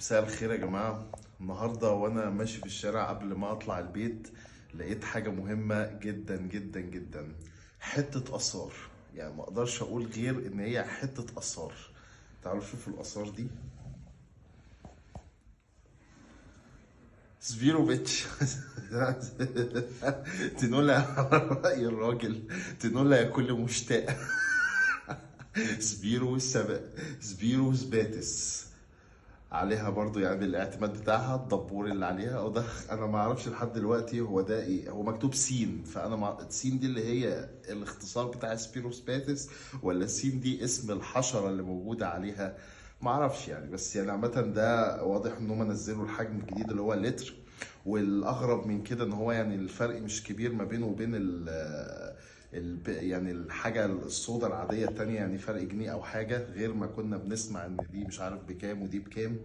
مساء الخير يا جماعة. النهاردة وأنا ماشي في الشارع قبل ما أطلع البيت لقيت حاجة مهمة جدا جدا جدا. حتة آثار، يعني ما أقدرش أقول غير إن هي حتة آثار. تعالوا شوفوا الآثار دي. سبيروفيتش. تنولا على رأي الراجل، تنولا يا كل مشتاق. سبيرو سبق، سبيرو سباتس. عليها برضو يعني الاعتماد بتاعها الدبور اللي عليها، او ده انا ما اعرفش لحد دلوقتي هو ده ايه. هو مكتوب سين، فانا مع سين دي اللي هي الاختصار بتاع سبيروسباتس، ولا السين دي اسم الحشرة اللي موجودة عليها. ما اعرفش يعني، بس يعني عامة ده واضح ان هم نزلوا الحجم الجديد اللي هو لتر. والاغرب من كده ان هو يعني الفرق مش كبير ما بينه وبين يعني الحاجة السودا العادية التانية، يعني فرق جنيه أو حاجة، غير ما كنا بنسمع إن دي مش عارف بكام ودي بكام.